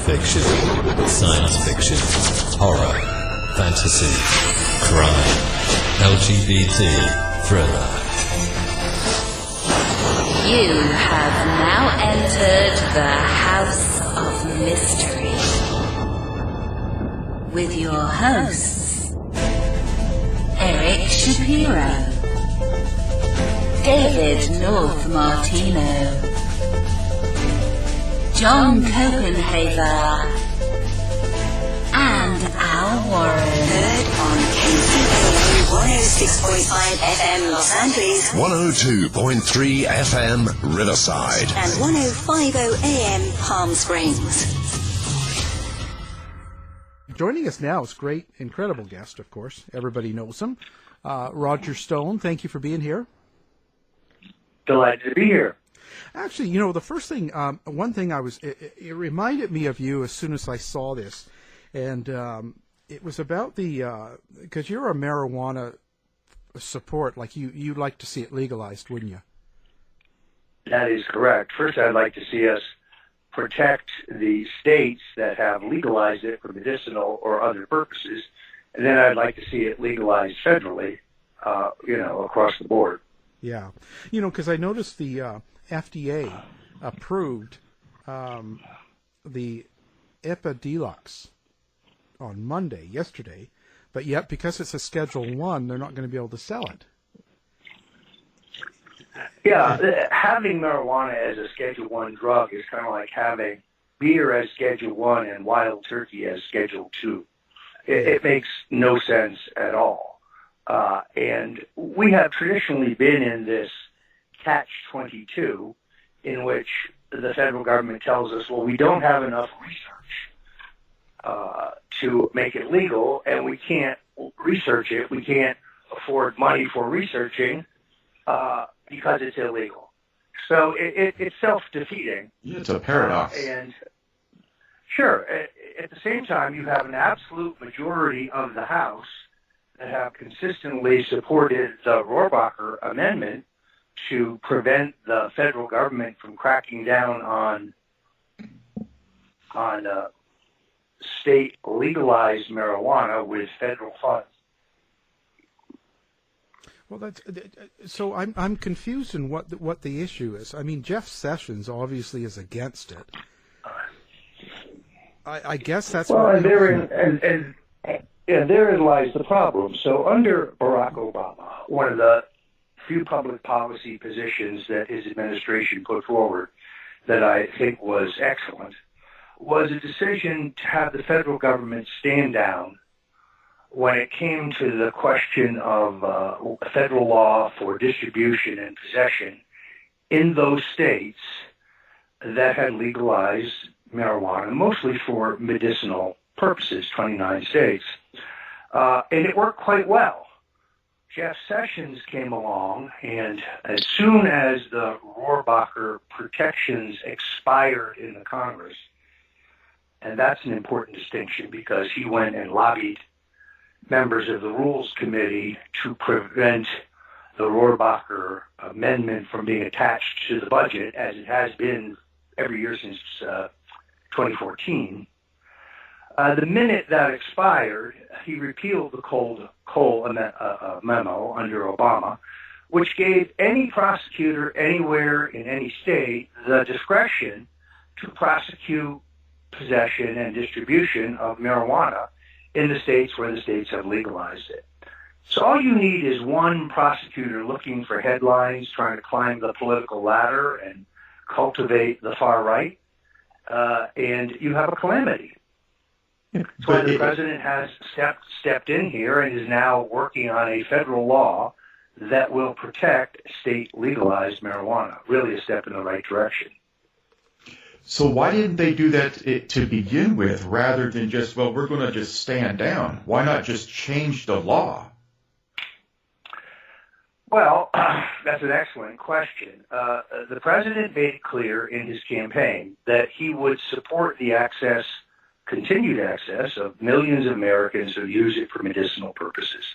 fiction, science fiction, horror, fantasy, crime, LGBT, thriller. You have now entered the House of Mystery with your hosts, Eric Shapiro, David North Martino, John Copenhaver, and Al Warren. Heard on KCAA 106.5 FM Los Angeles, 102.3 FM Riverside, and 105.0 AM Palm Springs. Joining us now is great, incredible guest, of course. Everybody knows him. Roger Stone, thank you for being here. Delighted to be here. Actually, you know, the first thing, one thing it reminded me of you as soon as I saw this. And it was about because you're a marijuana support, like you'd like to see it legalized, wouldn't you? That is correct. First, I'd like to see us protect the states that have legalized it for medicinal or other purposes. And then I'd like to see it legalized federally, across the board. Yeah. You know, because I noticed the FDA approved the EPA Deluxe on yesterday, but yet because it's a Schedule 1, they're not going to be able to sell it. Yeah, having marijuana as a Schedule 1 drug is kind of like having beer as Schedule 1 and wild turkey as Schedule 2. It makes no sense at all. And we have traditionally been in this catch-22 in which the federal government tells us, well, we don't have enough research to make it legal, and we can't research it. We can't afford money for researching because it's illegal. So it's self-defeating. It's a paradox. And sure, at the same time, you have an absolute majority of the House that have consistently supported the Rohrabacher Amendment to prevent the federal government from cracking down on state legalized marijuana with federal funds. Well, so I'm confused in what the issue is. I mean, Jeff Sessions obviously is against it. I guess that's well, and therein lies the problem. So under Barack Obama, one of the few public policy positions that his administration put forward that I think was excellent was a decision to have the federal government stand down when it came to the question of federal law for distribution and possession in those states that had legalized marijuana, mostly for medicinal purposes, 29 states. And it worked quite well. Jeff Sessions came along, and as soon as the Rohrabacher protections expired in the Congress, and that's an important distinction because he went and lobbied members of the Rules Committee to prevent the Rohrabacher Amendment from being attached to the budget, as it has been every year since 2014. The minute that expired, he repealed the Cole memo under Obama, which gave any prosecutor anywhere in any state the discretion to prosecute possession and distribution of marijuana in the states where the states have legalized it. So all you need is one prosecutor looking for headlines, trying to climb the political ladder and cultivate the far right, and you have a calamity. That's why the president has stepped in here and is now working on a federal law that will protect state legalized marijuana. Really a step in the right direction. So why didn't they do that to begin with rather than just, well, we're going to just stand down? Why not just change the law? Well, that's an excellent question. The president made it clear in his campaign that he would support the continued access of millions of Americans who use it for medicinal purposes,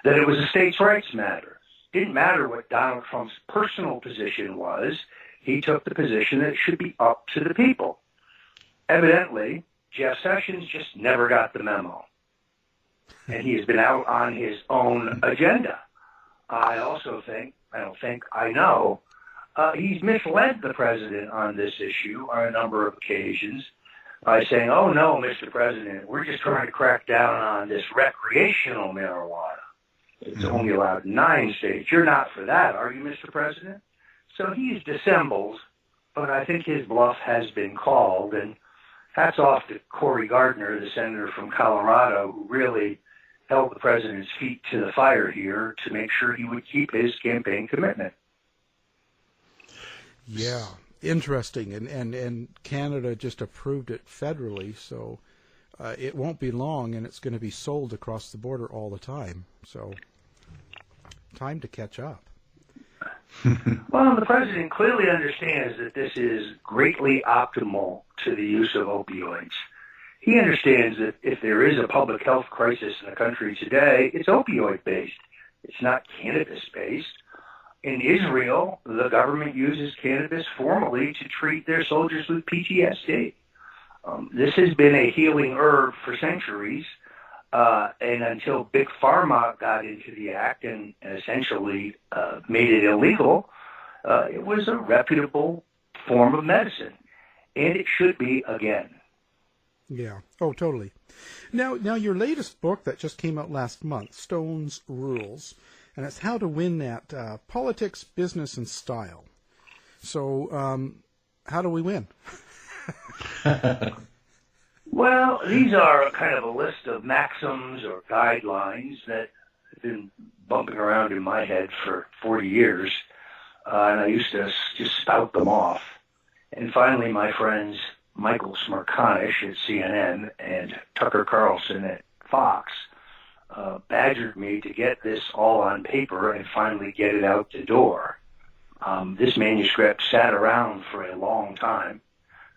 that it was a states' rights matter. It didn't matter what Donald Trump's personal position was. He took the position that it should be up to the people. Evidently, Jeff Sessions just never got the memo. And he has been out on his own agenda. I know, he's misled the president on this issue on a number of occasions by saying, oh, no, Mr. President, we're just trying to crack down on this recreational marijuana. It's only allowed in 9 states. You're not for that, are you, Mr. President? So he's dissembled, but I think his bluff has been called. And hats off to Cory Gardner, the senator from Colorado, who really held the president's feet to the fire here to make sure he would keep his campaign commitment. Yeah, interesting. And Canada just approved it federally, so it won't be long, and it's going to be sold across the border all the time. So time to catch up. Well, the president clearly understands that this is greatly optimal to the use of opioids. He understands that if there is a public health crisis in the country today, it's opioid-based. It's not cannabis-based. In Israel, the government uses cannabis formally to treat their soldiers with PTSD. This has been a healing herb for centuries, and until Big Pharma got into the act and essentially made it illegal, it was a reputable form of medicine, and it should be again. Yeah. Oh, totally. Now, your latest book that just came out last month, Stone's Rules, and it's how to win at politics, business, and style. So, how do we win? Well, these are kind of a list of maxims or guidelines that have been bumping around in my head for 40 years, and I used to just spout them off. And finally, my friends Michael Smerconish at CNN and Tucker Carlson at Fox badgered me to get this all on paper and finally get it out the door. This manuscript sat around for a long time,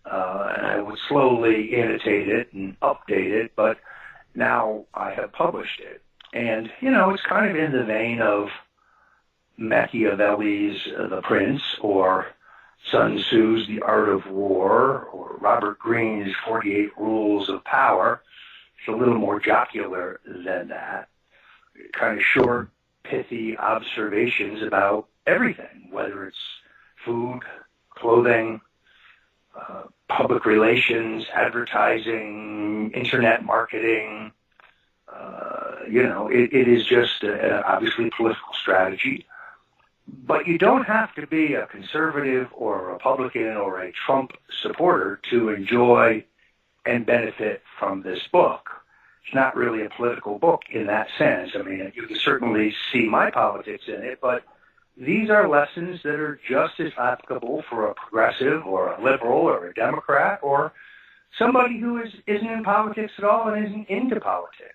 and I would slowly annotate it and update it, but now I have published it. And, it's kind of in the vein of Machiavelli's The Prince, or Sun Tzu's The Art of War, or Robert Greene's 48 Rules of Power. It's a little more jocular than that. Kind of short, pithy observations about everything, whether it's food, clothing, public relations, advertising, internet marketing. It is just obviously political strategy. But you don't have to be a conservative or a Republican or a Trump supporter to enjoy and benefit from this book. It's not really a political book in that sense. I mean, you can certainly see my politics in it, but these are lessons that are just as applicable for a progressive or a liberal or a Democrat or somebody who isn't in politics at all and isn't into politics.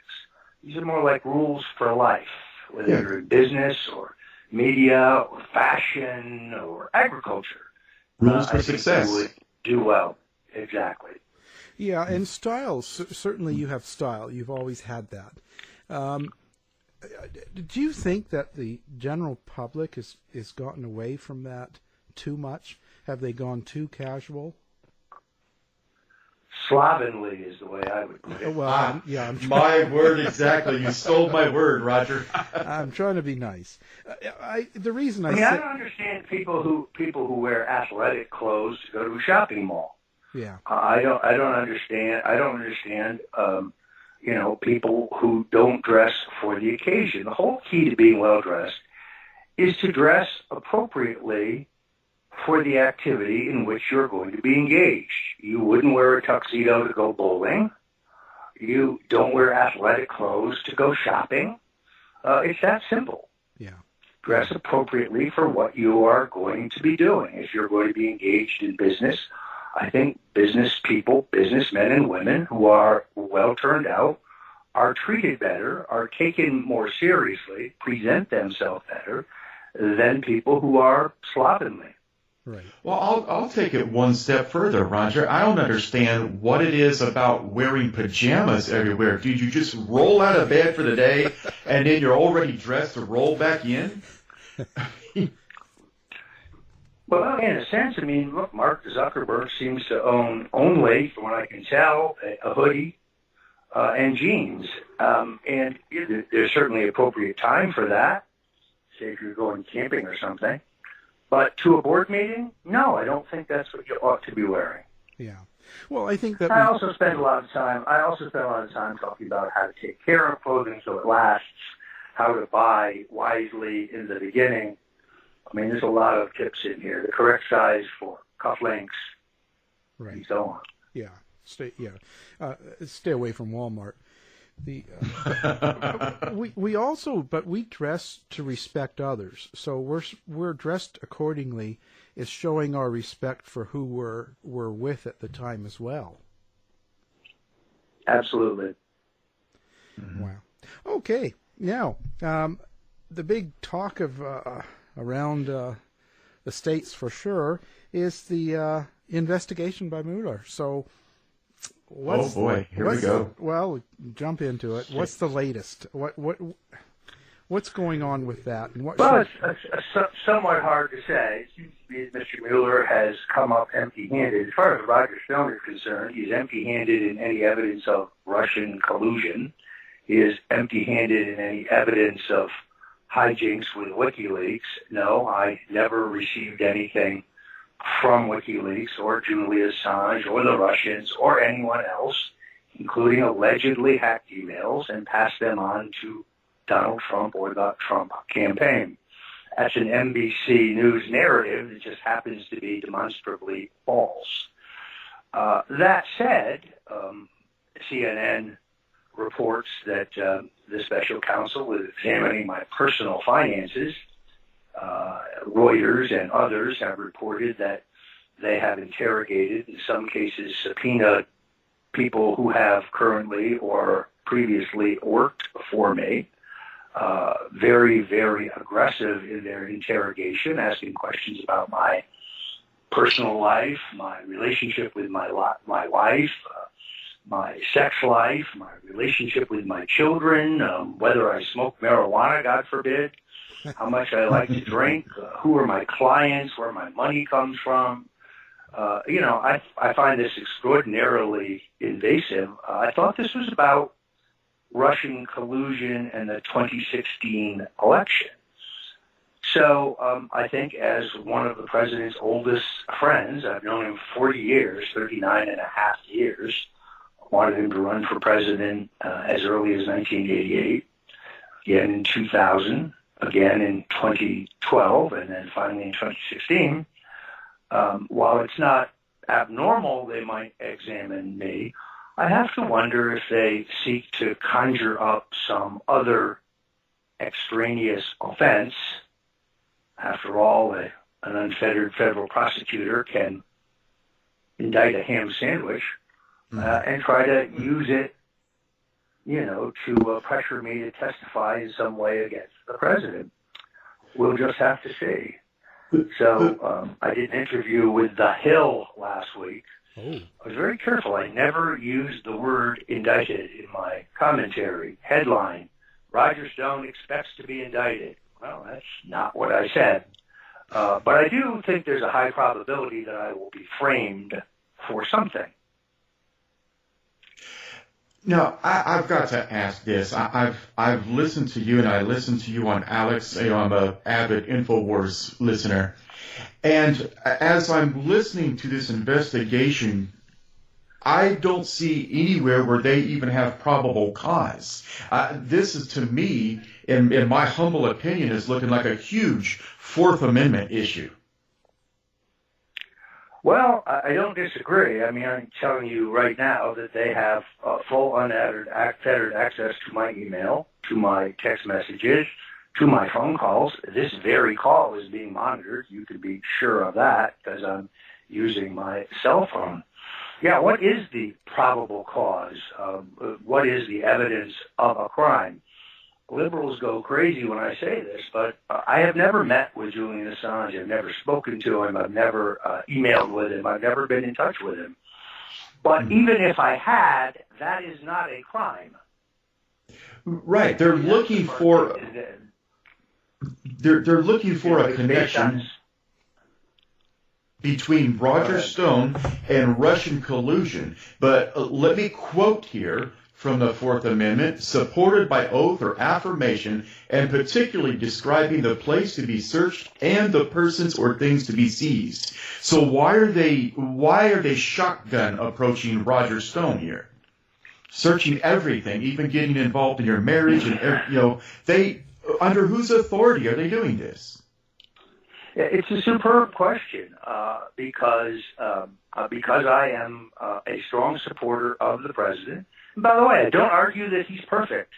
These are more like rules for life, whether you're in business or media or fashion or agriculture. Rules for success. You would do well. Exactly. Yeah, and style, certainly you have style. You've always had that. Do you think that the general public has gotten away from that too much? Have they gone too casual? Slovenly is the way I would put it. Well, I'm my word, exactly. You stole my word, Roger. I'm trying to be nice. The reason I don't understand people who wear athletic clothes to go to a shopping mall. Yeah. I don't understand. I don't understand. People who don't dress for the occasion. The whole key to being well dressed is to dress appropriately for the activity in which you're going to be engaged. You wouldn't wear a tuxedo to go bowling. You don't wear athletic clothes to go shopping. It's that simple. Yeah. Dress appropriately for what you are going to be doing. If you're going to be engaged in business, I think business people, businessmen and women who are well turned out, are treated better, are taken more seriously, present themselves better than people who are slovenly. Right. Well, I'll take it one step further, Roger. I don't understand what it is about wearing pajamas everywhere. Dude, you just roll out of bed for the day, and then you're already dressed to roll back in? Well, in a sense, I mean, look, Mark Zuckerberg seems to own only, from what I can tell, a hoodie and jeans. And there's certainly appropriate time for that, say if you're going camping or something. But to a board meeting, no, I don't think that's what you ought to be wearing. Yeah. Well, I think that I also spend a lot of time talking about how to take care of clothing so it lasts, how to buy wisely in the beginning. I mean, there's a lot of tips in here. The correct size for cufflinks, right, and so on. Yeah. Stay away from Walmart. We dress to respect others. So we're dressed accordingly. Is showing our respect for who we're with at the time as well. Absolutely. Mm-hmm. Wow. Okay. Now, the big talk of around the states for sure is the investigation by Mueller. So, oh boy, here we go. Well, jump into it. What's the latest? What's going on with that? And it's somewhat hard to say. It seems to be that Mr. Mueller has come up empty-handed. As far as Roger Stone is concerned, he's empty-handed in any evidence of Russian collusion. He is empty-handed in any evidence of hijinks with WikiLeaks. No, I never received anything from WikiLeaks or Julian Assange or the Russians or anyone else, including allegedly hacked emails, and passed them on to Donald Trump or the Trump campaign. That's an NBC News narrative that just happens to be demonstrably false. That said, CNN reports that the special counsel was examining my personal finances. Reuters and others have reported that they have interrogated, in some cases subpoenaed, people who have currently or previously worked for me. Very, very aggressive in their interrogation, asking questions about my personal life, my relationship with my wife, my sex life, my relationship with my children, whether I smoke marijuana, God forbid, how much I like to drink, who are my clients, where my money comes from. I find this extraordinarily invasive. I thought this was about Russian collusion and the 2016 election. So I think as one of the president's oldest friends, I've known him 40 years, 39 and a half years, wanted him to run for president as early as 1988, again in 2000, again in 2012, and then finally in 2016. While it's not abnormal they might examine me, I have to wonder if they seek to conjure up some other extraneous offense. After all, an unfettered federal prosecutor can indict a ham sandwich and try to use it, to pressure me to testify in some way against the president. We'll just have to see. So I did an interview with The Hill last week. Oh. I was very careful. I never used the word indicted in my commentary. Headline, Roger Stone expects to be indicted. Well, that's not what I said. But I do think there's a high probability that I will be framed for something. Now, I've got to ask this. I've listened to you, and I listened to you on Alex. I'm an avid InfoWars listener. And as I'm listening to this investigation, I don't see anywhere where they even have probable cause. This is, to me, in my humble opinion, is looking like a huge Fourth Amendment issue. Well, I don't disagree. I mean, I'm telling you right now that they have full unfettered access to my email, to my text messages, to my phone calls. This very call is being monitored. You can be sure of that because I'm using my cell phone. Yeah, what is the probable cause? What is the evidence of a crime? Liberals go crazy when I say this, but I have never met with Julian Assange. I've never spoken to him. I've never emailed with him. I've never been in touch with him. But even if I had, that is not a crime. Right. They're looking for... They're looking for a connection. between Roger Stone and Russian collusion. But let me quote here from the Fourth Amendment, supported by oath or affirmation, and particularly describing the place to be searched and the persons or things to be seized. So why are they shotgun approaching Roger Stone here? Searching everything, even getting involved in your marriage, and they under whose authority are they doing this? It's a superb question because I am a strong supporter of the president. And by the way, I don't argue that he's perfect.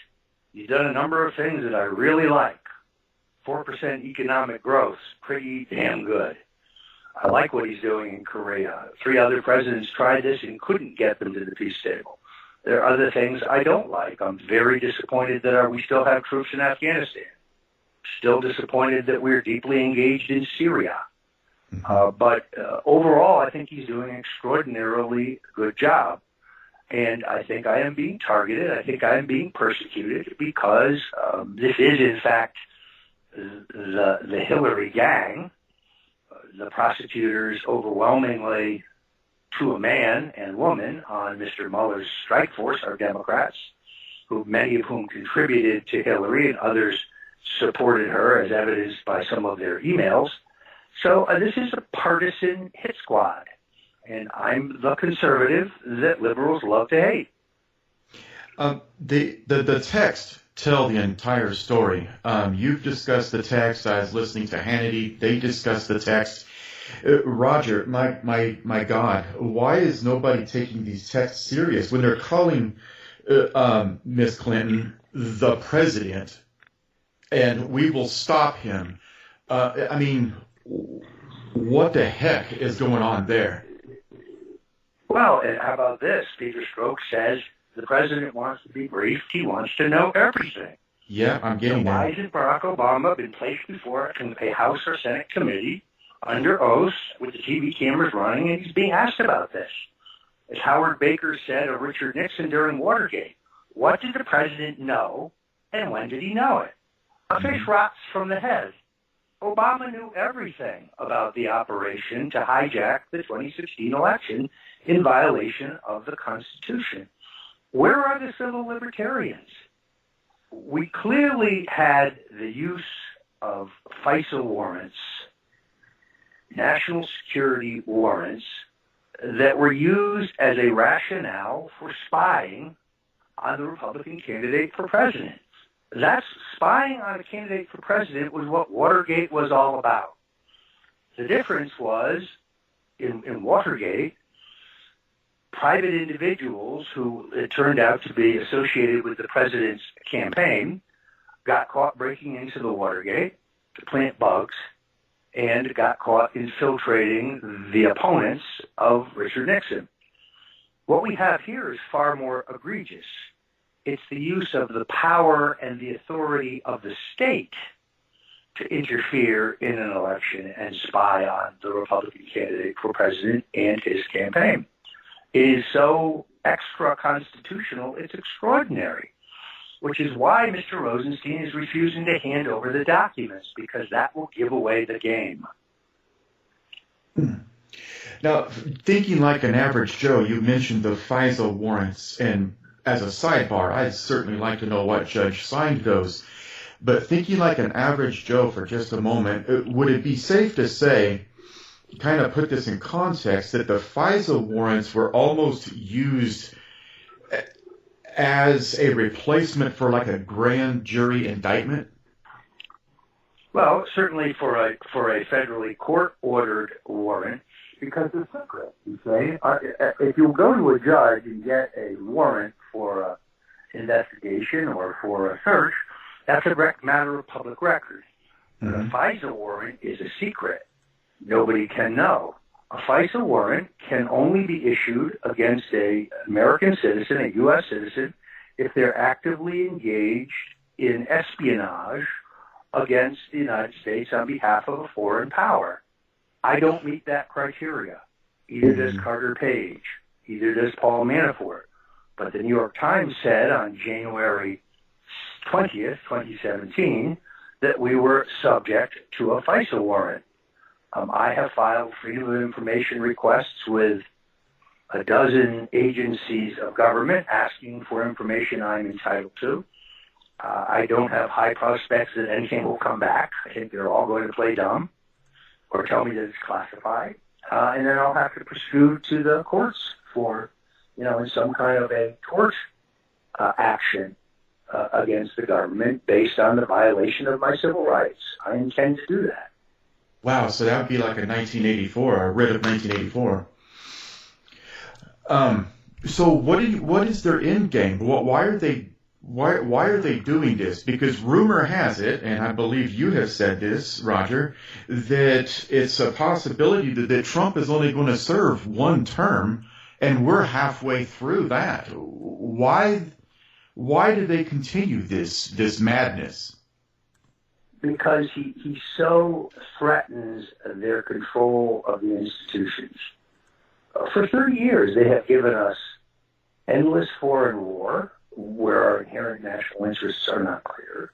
He's done a number of things that I really like. 4% economic growth, pretty damn good. I like what he's doing in Korea. 3 other presidents tried this and couldn't get them to the peace table. There are other things I don't like. I'm very disappointed that we still have troops in Afghanistan. Still disappointed that we're deeply engaged in Syria. But overall, I think he's doing an extraordinarily good job. And I think I am being targeted. I think I am being persecuted because this is, in fact, the Hillary gang. The prosecutors overwhelmingly, to a man and woman, on Mr. Mueller's strike force are Democrats, many of whom contributed to Hillary and others supported her, as evidenced by some of their emails. So this is a partisan hit squad. And I'm the conservative that liberals love to hate. The text tell the entire story. You've discussed the text. I was listening to Hannity. They discussed the text. Roger, my God, why is nobody taking these texts serious when they're calling Miss Clinton the president? And we will stop him. I mean, what the heck is going on there? Well, and how about this? Peter Strzok says the president wants to be briefed. He wants to know everything. Yeah, I'm getting Why that. hasn't Barack Obama been placed before a House or Senate committee under oath with the TV cameras running, and he's being asked about this? As Howard Baker said of Richard Nixon during Watergate, what did the president know, and when did he know it? A fish rots from the head. Obama knew everything about the operation to hijack the 2016 election in violation of the Constitution. Where are the civil libertarians? We clearly had the use of FISA warrants, national security warrants, that were used as a rationale for spying on the Republican candidate for president. That's spying on a candidate for president was what Watergate was all about. The difference was, in Watergate, private individuals who it turned out to be associated with the president's campaign got caught breaking into the Watergate to plant bugs and got caught infiltrating the opponents of Richard Nixon. What we have here is far more egregious. It's the use of the power and the authority of the state to interfere in an election and spy on the Republican candidate for president and his campaign. It is so extra-constitutional, it's extraordinary, which is why Mr. Rosenstein is refusing to hand over the documents, because that will give away the game. Now, thinking like an average Joe, you mentioned the FISA warrants, and as a sidebar, I'd certainly like to know what judge signed those. But thinking like an average Joe for just a moment, would it be safe to say, kind of put this in context, that the FISA warrants were almost used as a replacement for like a grand jury indictment? Well, certainly for a federally court-ordered warrant, because it's secret. You say, if you go to a judge and get a warrant for an investigation or for a search, that's a direct matter of public record. But a FISA warrant is a secret. Nobody can know. A FISA warrant can only be issued against an American citizen, a U.S. citizen, if they're actively engaged in espionage against the United States on behalf of a foreign power. I don't meet that criteria. Either does Carter Page. Either does Paul Manafort. But the New York Times said on January 20th, 2017, that we were subject to a FISA warrant. I have filed freedom of information requests with a dozen agencies of government asking for information I'm entitled to. I don't have high prospects that anything will come back. I think they're all going to play dumb or tell me that it's classified. And then I'll have to pursue to the courts for, in some kind of a tort action against the government based on the violation of my civil rights. I intend to do that. Wow, so that would be like a 1984, a writ of 1984. So what is their end game? Why are they doing this? Because rumor has it, and I believe you have said this, Roger, that it's a possibility that Trump is only going to serve one term, and we're halfway through that. Why do they continue this madness? Because he so threatens their control of the institutions. For 30 years, they have given us endless foreign war, where our inherent national interests are not clear,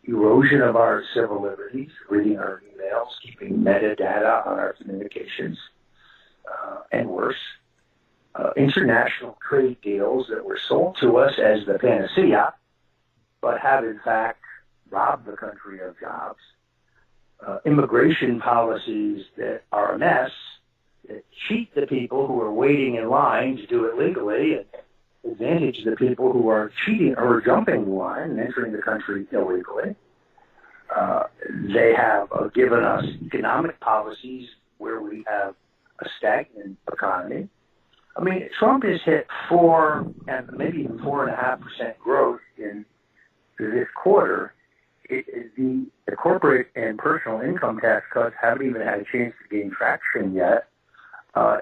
erosion of our civil liberties, reading our emails, keeping metadata on our communications, and worse, international trade deals that were sold to us as the panacea, but have in fact robbed the country of jobs, immigration policies that are a mess, that cheat the people who are waiting in line to do it legally, and advantage the people who are cheating or jumping the line and entering the country illegally. They have given us economic policies where we have a stagnant economy. I mean, Trump has hit 4 and maybe even 4.5% growth in this quarter. The corporate and personal income tax cuts haven't even had a chance to gain traction yet.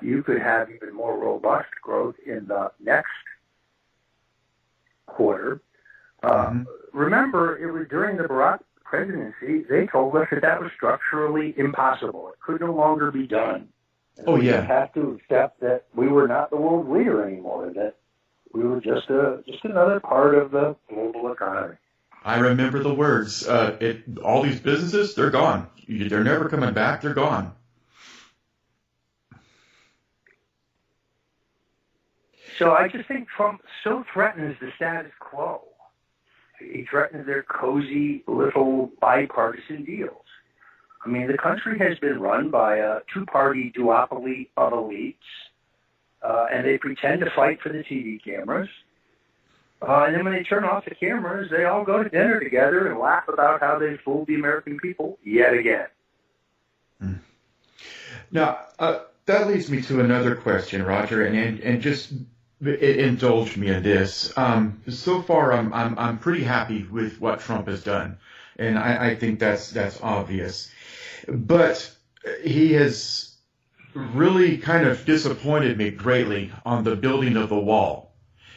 You could have even more robust growth in the next quarter. Remember, it was during the Barack presidency, they told us that was structurally impossible. It could no longer be done. And we have to accept that we were not the world leader anymore, that we were just another part of the global economy. I remember the words. All these businesses, they're gone. They're never coming back. They're gone. So I just think Trump so threatens the status quo. He threatens their cozy little bipartisan deals. I mean, the country has been run by a two-party duopoly of elites, and they pretend to fight for the TV cameras. And then when they turn off the cameras, they all go to dinner together and laugh about how they fooled the American people yet again. Now, that leads me to another question, Roger, and just indulge me in this. So far, I'm pretty happy with what Trump has done, and I think that's obvious. But he has really kind of disappointed me greatly on the building of the wall.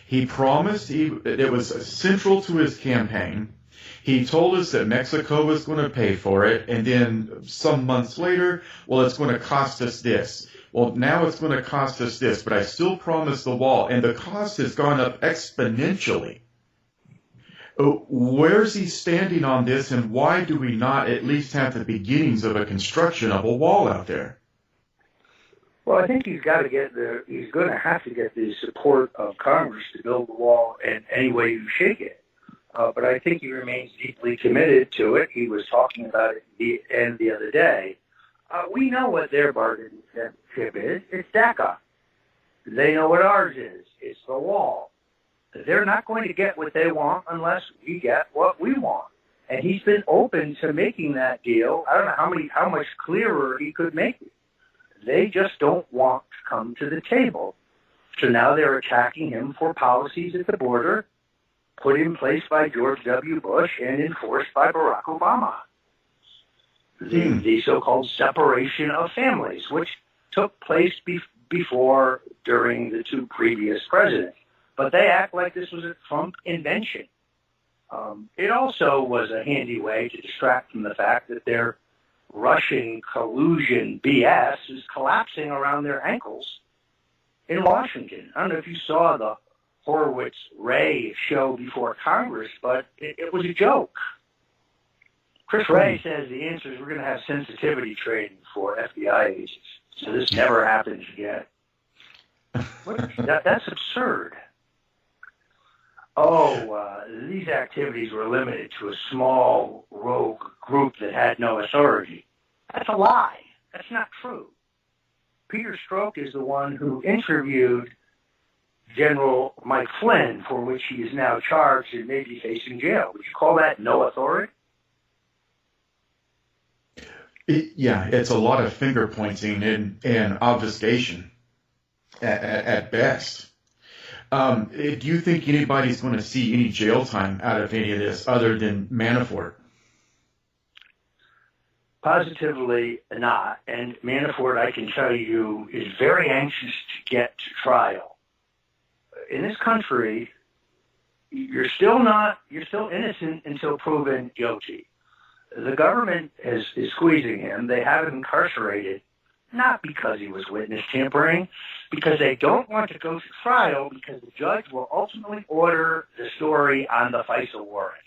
He promised it was central to his campaign. He told us that Mexico was going to pay for it, and then some months later, well, it's going to cost us this. Well, now it's going to cost us this, but I still promised the wall, and the cost has gone up exponentially. Where's he standing on this, and why do we not at least have the beginnings of a construction of a wall out there? Well, I think he's going to have to get the support of Congress to build the wall in any way you shake it. But I think he remains deeply committed to it. He was talking about it the other day. We know what their bargain chip is. It's DACA. They know what ours is. It's the wall. They're not going to get what they want unless we get what we want. And he's been open to making that deal. I don't know how much clearer he could make it. They just don't want to come to the table. So now they're attacking him for policies at the border put in place by George W. Bush and enforced by Barack Obama. The so-called separation of families, which took place before, during the two previous presidents. But they act like this was a Trump invention. It also was a handy way to distract from the fact that their Russian collusion BS is collapsing around their ankles in Washington. I don't know if you saw the Horowitz-Ray show before Congress, but it was a joke. Chris Wray says the answer is we're going to have sensitivity training for FBI agents, so this never happens again. That's absurd. These activities were limited to a small rogue group that had no authority. That's a lie. That's not true. Peter Strzok is the one who interviewed General Mike Flynn, for which he is now charged and may be facing jail. Would you call that no authority? It's a lot of finger pointing and obfuscation at best. Do you think anybody's going to see any jail time out of any of this other than Manafort? Positively not. And Manafort, I can tell you, is very anxious to get to trial. In this country, you're still innocent until proven guilty. The government is squeezing him. They have him incarcerated, not because he was witness tampering, because they don't want to go to trial because the judge will ultimately order the story on the FISA warrants.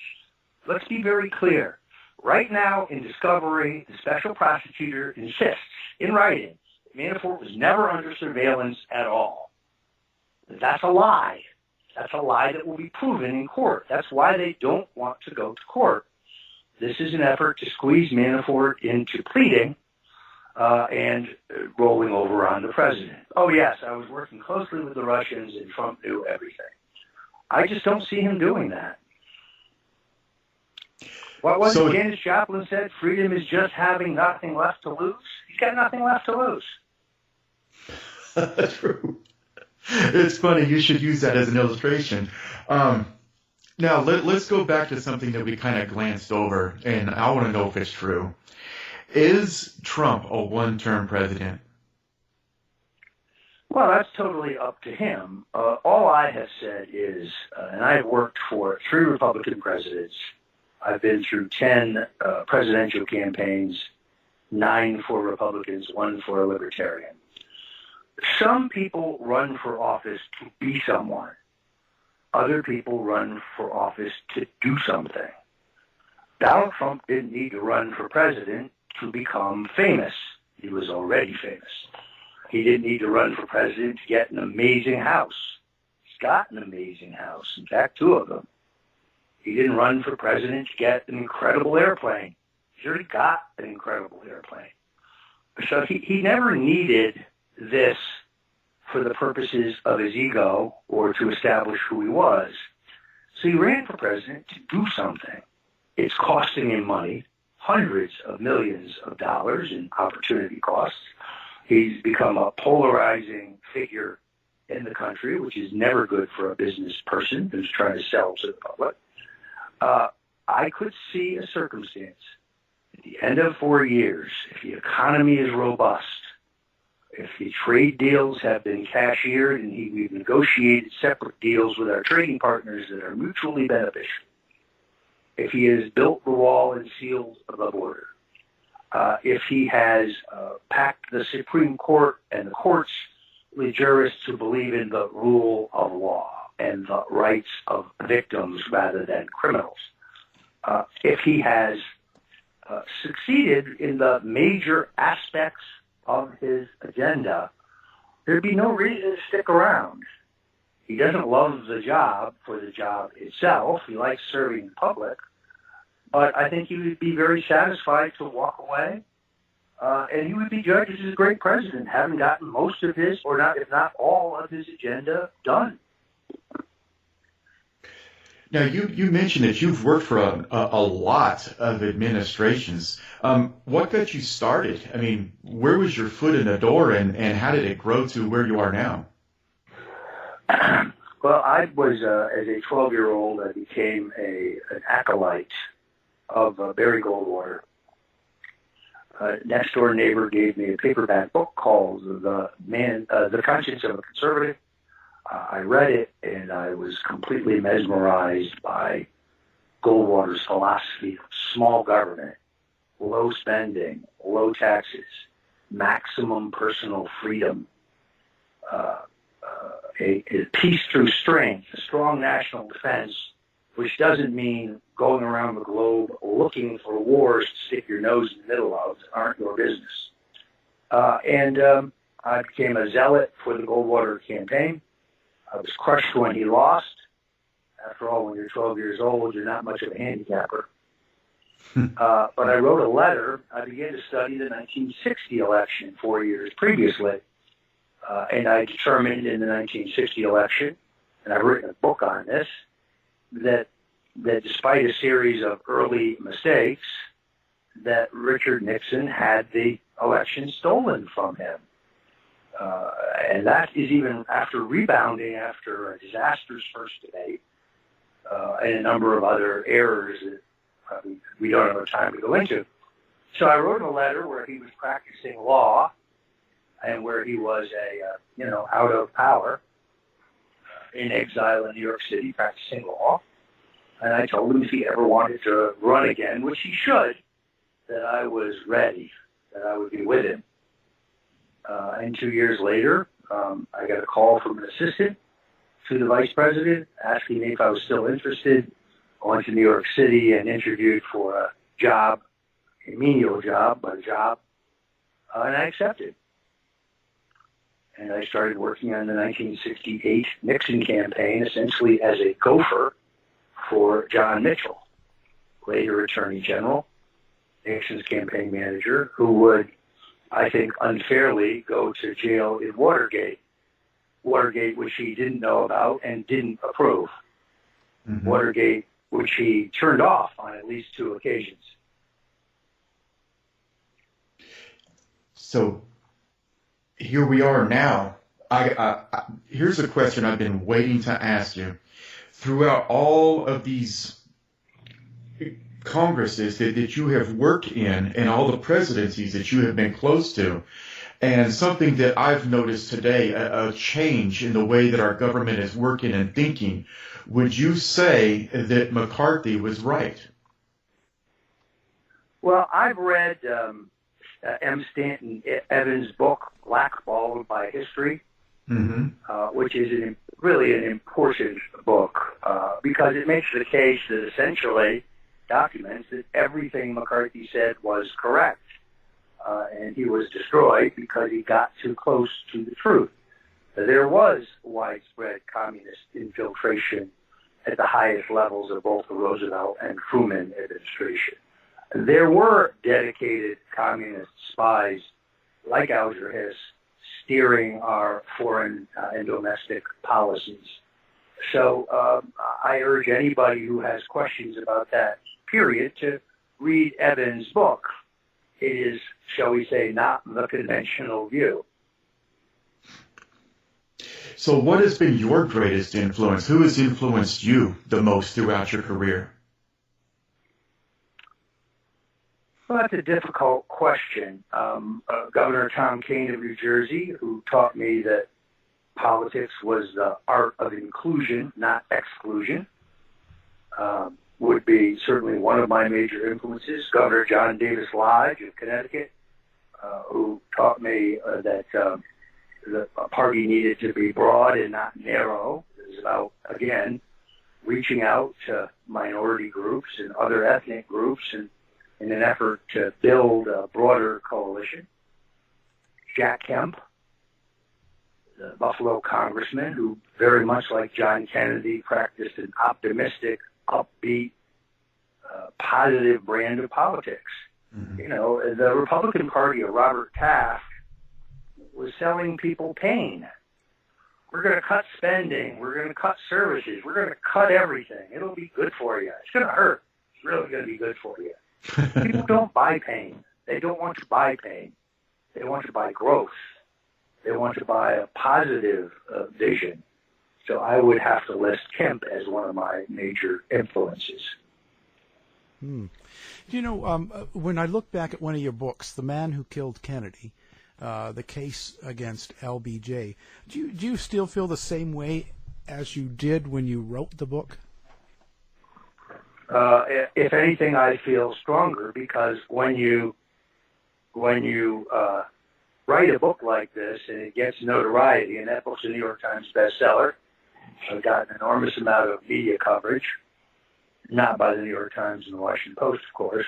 Let's be very clear. Right now in discovery, the special prosecutor insists in writing that Manafort was never under surveillance at all. That's a lie. That's a lie that will be proven in court. That's why they don't want to go to court. This is an effort to squeeze Manafort into pleading and rolling over on the president. Oh, yes, I was working closely with the Russians and Trump knew everything. I just don't see him doing that. What was it Janis Joplin said? Freedom is just having nothing left to lose. He's got nothing left to lose. True. It's funny. You should use that as an illustration. Now, let's go back to something that we kind of glanced over, and I want to know if it's true. Is Trump a one-term president? Well, that's totally up to him. All I have said is, and I have worked for 3 Republican presidents. I've been through 10 presidential campaigns, 9 for Republicans, 1 for a Libertarian. Some people run for office to be someone. Other people run for office to do something. Donald Trump didn't need to run for president to become famous. He was already famous. He didn't need to run for president to get an amazing house. He's got an amazing house. In fact, 2 of them. He didn't run for president to get an incredible airplane. He's already got an incredible airplane. So he never needed this for the purposes of his ego or to establish who he was. So he ran for president to do something. It's costing him money, hundreds of millions of dollars in opportunity costs. He's become a polarizing figure in the country, which is never good for a business person who's trying to sell to the public. I could see a circumstance at the end of 4 years, if the economy is robust, if the trade deals have been cashiered and we've negotiated separate deals with our trading partners that are mutually beneficial, if he has built the wall and sealed the border, if he has packed the Supreme Court and the courts with jurists who believe in the rule of law and the rights of victims rather than criminals, if he has succeeded in the major aspects of his agenda, there'd be no reason to stick around. He doesn't love the job for the job itself. He likes serving the public. But I think he would be very satisfied to walk away. And he would be judged as a great president, having gotten most of his, or not, if not all of his agenda done. Now, you mentioned that you've worked for a lot of administrations. What got you started? I mean, where was your foot in the door, and how did it grow to where you are now? Well, I was, as a 12-year-old, I became an acolyte of Barry Goldwater. Next door neighbor gave me a paperback book called The Conscience of a Conservative. I read it, and I was completely mesmerized by Goldwater's philosophy of small government, low spending, low taxes, maximum personal freedom, a peace through strength, a strong national defense, which doesn't mean going around the globe looking for wars to stick your nose in the middle of that aren't your business. I became a zealot for the Goldwater campaign. I was crushed when he lost. After all, when you're 12 years old, you're not much of a handicapper. But I wrote a letter. I began to study the 1960 election 4 years previously. And I determined in the 1960 election, and I've written a book on this, that despite a series of early mistakes, that Richard Nixon had the election stolen from him. And that is even after rebounding after a disastrous first debate and a number of other errors that probably we don't have time to go into. So I wrote a letter where he was practicing law and where he was out of power, in exile in New York City practicing law. And I told him if he ever wanted to run again, which he should, that I was ready, that I would be with him. And 2 years later, I got a call from an assistant to the vice president asking me if I was still interested. I went to New York City and interviewed for a job, a menial job, but a job, and I accepted. And I started working on the 1968 Nixon campaign, essentially as a gopher for John Mitchell, later Attorney General, Nixon's campaign manager, who would, I think, unfairly go to jail in Watergate, which he didn't know about and didn't approve. Mm-hmm. Watergate, which he turned off on at least 2 occasions. So here we are now. Here's a question I've been waiting to ask you. Throughout all of these Congresses that you have worked in and all the presidencies that you have been close to, and something that I've noticed today, a change in the way that our government is working and thinking, would you say that McCarthy was right? Well, I've read M. Stanton Evans' book, Blackballed by History, which is really an important book because it makes the case that essentially documents that everything McCarthy said was correct. And he was destroyed because he got too close to the truth. There was widespread communist infiltration at the highest levels of both the Roosevelt and Truman administration. There were dedicated communist spies like Alger Hiss steering our foreign and domestic policies. So I urge anybody who has questions about that period to read Evans' book. It is, shall we say, not the conventional view. So what has been your greatest influence? Who has influenced you the most throughout your career? Well, that's a difficult question. Governor Tom Kean of New Jersey, who taught me that politics was the art of inclusion, not exclusion, would be certainly one of my major influences. Governor John Davis Lodge of Connecticut, who taught me that the party needed to be broad and not narrow. It was about, again, reaching out to minority groups and other ethnic groups and in an effort to build a broader coalition. Jack Kemp, the Buffalo congressman, who very much like John Kennedy practiced an optimistic, upbeat, positive brand of politics. Mm-hmm. You know, the Republican Party of Robert Taft was selling people pain. We're going to cut spending. We're going to cut services. We're going to cut everything. It'll be good for you. It's going to hurt. It's really going to be good for you. People don't buy pain. They don't want to buy pain. They want to buy growth. They want to buy a positive vision. So I would have to list Kemp as one of my major influences. You know, when I look back at one of your books, The Man Who Killed Kennedy, the case against LBJ, do you still feel the same way as you did when you wrote the book? If anything, I feel stronger because when you write a book like this and it gets notoriety, and that book's a New York Times bestseller, I've got an enormous amount of media coverage. not by the New York Times and the Washington Post, of course,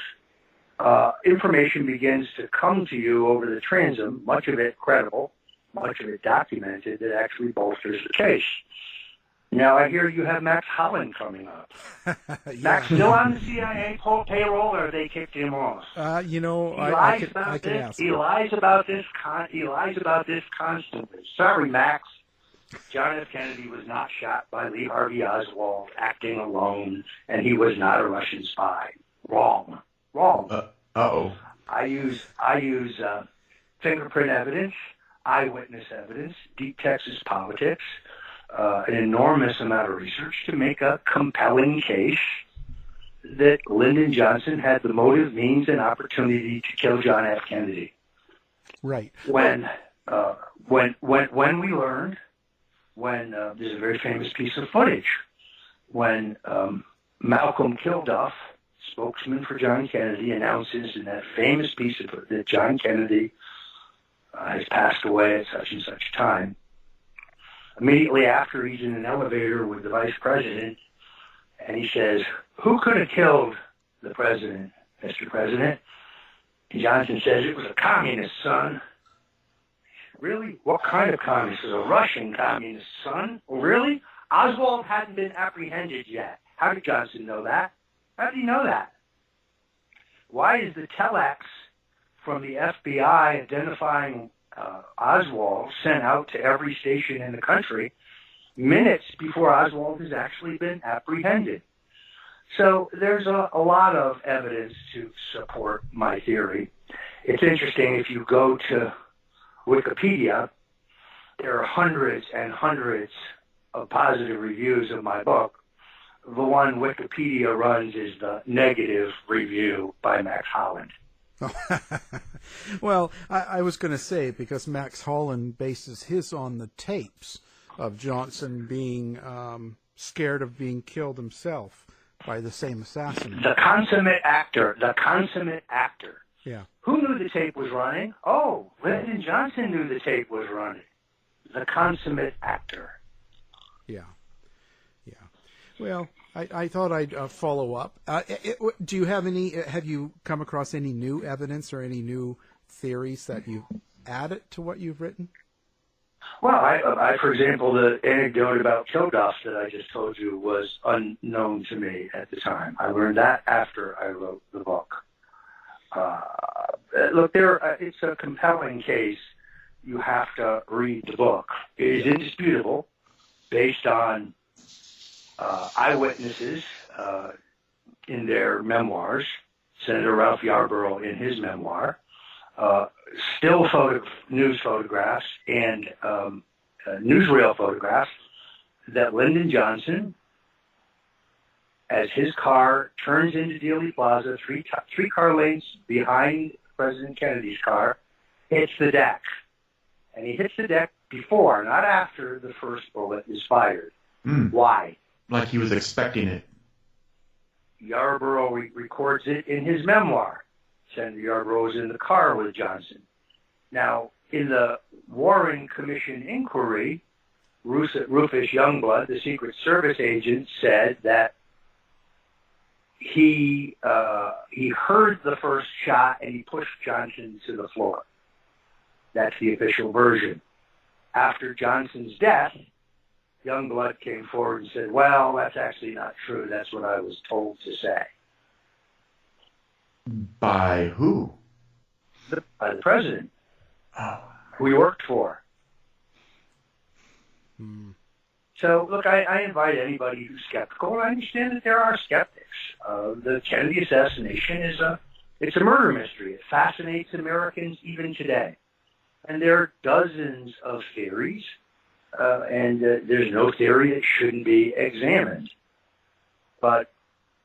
information begins to come to you over the transom, much of it credible, much of it documented, that actually bolsters the case. Now, I hear you have Max Holland coming up. Yeah. Max still on the CIA payroll, or they kicked him off? I can ask. He lies about this. He lies about this constantly. Sorry, Max. John F. Kennedy was not shot by Lee Harvey Oswald acting alone, and he was not a Russian spy. Wrong. Uh-oh. I use fingerprint evidence, eyewitness evidence, deep Texas politics, an enormous amount of research to make a compelling case that Lyndon Johnson had the motive, means, and opportunity to kill John F. Kennedy. Right. When we learned, there's a very famous piece of footage when Malcolm Kilduff, spokesman for John Kennedy, announces in that famous piece of footage that John Kennedy has passed away at such and such time. Immediately after, he's in an elevator with the vice president, and he says, "Who could have killed the president, Mr. President?" And Johnson says, "It was a communist, son." Really? What kind of communist? It was a Russian communist, son? Oh, really? Oswald hadn't been apprehended yet. How did Johnson know that? How did he know that? Why is the telex from the FBI identifying Oswald sent out to every station in the country minutes before Oswald has actually been apprehended? So there's a lot of evidence to support my theory. It's interesting, if you go to Wikipedia, there are hundreds and hundreds of positive reviews of my book. The one Wikipedia runs is the negative review by Max Holland. Well, I was going to say, because Max Holland bases his on the tapes of Johnson being scared of being killed himself by the same assassin. The consummate actor. Yeah. Who knew the tape was running? Oh, Lyndon Johnson knew the tape was running. The consummate actor. Yeah. Well, I thought I'd follow up. Do you have have you come across any new evidence or any new theories that you've added to what you've written? Well, I for example, the anecdote about Kilduff that I just told you was unknown to me at the time. I learned that after I wrote the book. Look, it's a compelling case. You have to read the book. It is indisputable, based on eyewitnesses in their memoirs, Senator Ralph Yarborough in his memoir, still news photographs and newsreel photographs that Lyndon Johnson, as his car turns into Dealey Plaza, three car lengths behind President Kennedy's car, hits the deck. And he hits the deck before, not after, the first bullet is fired. Why? Like he was expecting it. Yarborough records it in his memoir. Senator Yarborough was in the car with Johnson. Now, in the Warren Commission inquiry, Rufus Youngblood, the Secret Service agent, said that he heard the first shot and he pushed Johnson to the floor. That's the official version. After Johnson's death, Youngblood came forward and said, "Well, that's actually not true. That's what I was told to say." By who? By the president, who he worked for. So, look, I invite anybody who's skeptical. I understand that there are skeptics. The Kennedy assassination it's a murder mystery. It fascinates Americans even today. And there are dozens of theories, and there's no theory that shouldn't be examined. But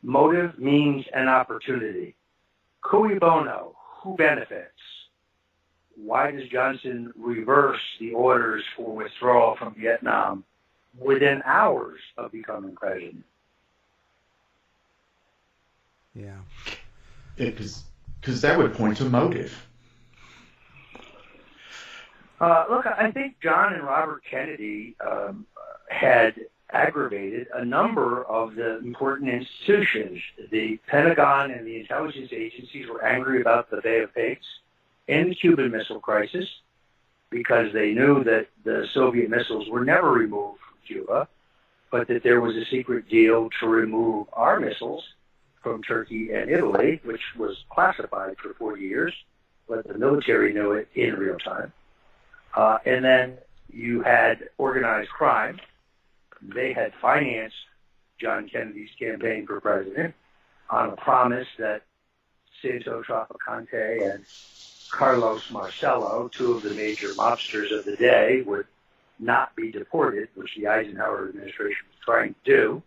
motive, means, and opportunity. Cui bono? Who benefits? Why does Johnson reverse the orders for withdrawal from Vietnam within hours of becoming president? Yeah. Because that would point to motive. Look, I think John and Robert Kennedy had aggravated a number of the important institutions. The Pentagon and the intelligence agencies were angry about the Bay of Pigs and the Cuban Missile Crisis because they knew that the Soviet missiles were never removed from Cuba, but that there was a secret deal to remove our missiles from Turkey and Italy, which was classified for 40 years, but the military knew it in real time. And then you had organized crime. They had financed John Kennedy's campaign for president on a promise that Santo Trafficante and Carlos Marcello, two of the major mobsters of the day, would not be deported, which the Eisenhower administration was trying to do.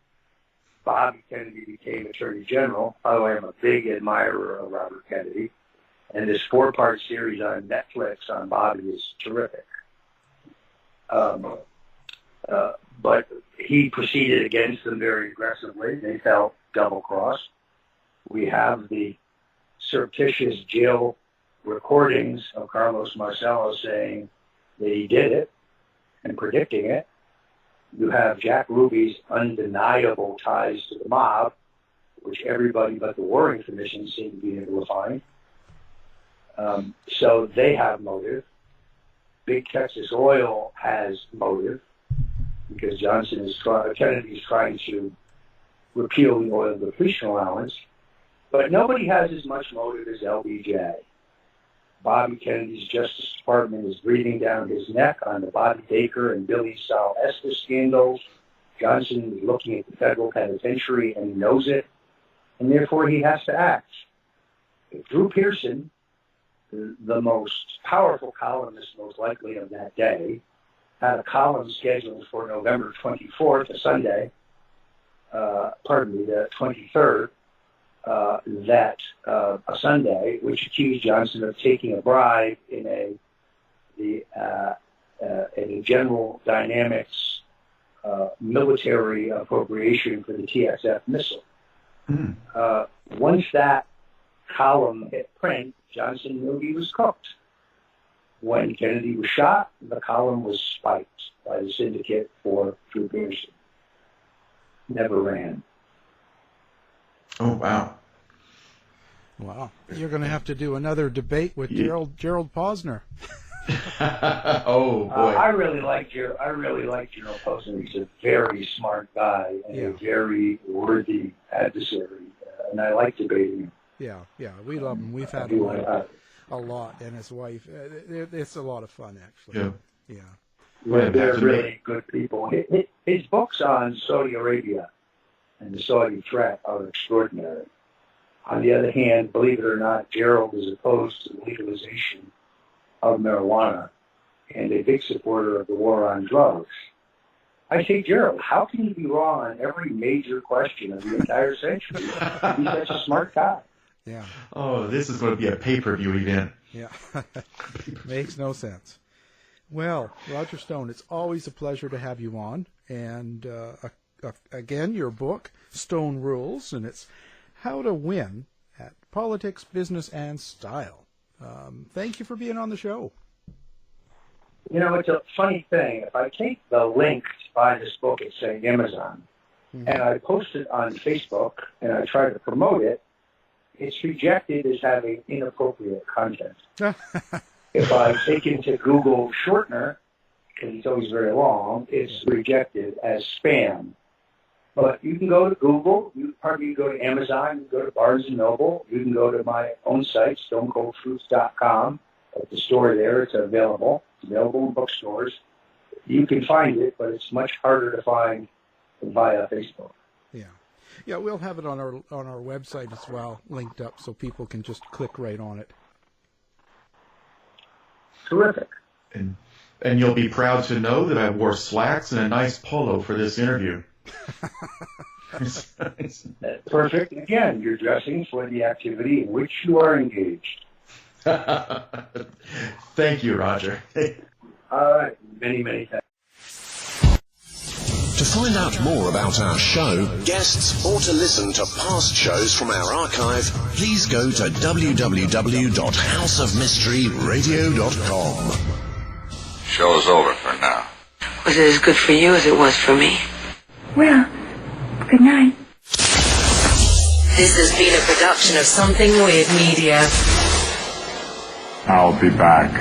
Bobby Kennedy became Attorney General. By the way, I'm a big admirer of Robert Kennedy. And this 4-part series on Netflix on Bobby is terrific. But he proceeded against them very aggressively. They felt double-crossed. We have the surreptitious jail recordings of Carlos Marcello saying that he did it and predicting it. You have Jack Ruby's undeniable ties to the mob, which everybody but the Warren Commission seem to be able to find. So they have motive. Big Texas Oil has motive because Kennedy is trying to repeal the oil depletion allowance. But nobody has as much motive as LBJ. Bobby Kennedy's Justice Department is breathing down his neck on the Bobby Baker and Billy Sal Estes scandals. Johnson is looking at the federal penitentiary and he knows it, and therefore he has to act. If Drew Pearson, the most powerful columnist most likely of that day, had a column scheduled for November 24th, a Sunday, the 23rd, a Sunday, which accused Johnson of taking a bribe in a General Dynamics military appropriation for the TXF missile. Once that column hit print, Johnson knew he was cooked. When Kennedy was shot, the column was spiked by the syndicate for Drew Pearson. Never ran. Oh, wow. Wow. You're going to have to do another debate with Gerald Posner. Oh, boy. I really like Gerald Posner. He's a very smart guy and a very worthy adversary. And I like debating him. Yeah, we love him. We've had a lot, and his wife. It's a lot of fun, actually. Yeah. They're really good people. His books on Saudi Arabia and the Saudi threat are extraordinary. On the other hand, believe it or not, Gerald is opposed to the legalization of marijuana and a big supporter of the war on drugs. I say, Gerald, how can you be wrong on every major question of the entire century? He's such a smart guy. Yeah. Oh, this is going to be a pay-per-view event. Yeah. Makes no sense. Well, Roger Stone, it's always a pleasure to have you on. And again, your book, Stone Rules, and it's How to Win at Politics, Business, and Style. Thank you for being on the show. You know, it's a funny thing. If I take the link to buy this book at, say, Amazon, and I post it on Facebook, and I try to promote it, it's rejected as having inappropriate content. If I take it to Google Shortener, because it's always very long, it's rejected as spam. But you can go to Google, you can go to Amazon, you can go to Barnes & Noble, you can go to my own site, stonecoldtruth.com. At the store there, it's available. It's available in bookstores. You can find it, but it's much harder to find than via Facebook. Yeah, we'll have it on our website as well, linked up, so people can just click right on it. Terrific. And you'll be proud to know that I wore slacks and a nice polo for this interview. Perfect. Again, you're dressing for the activity in which you are engaged. Thank you, Roger. All right. Many, many thanks. To find out more about our show, guests, or to listen to past shows from our archive, please go to www.houseofmysteryradio.com. Show's over for now. Was it as good for you as it was for me? Well, good night. This has been a production of Something Weird Media. I'll be back.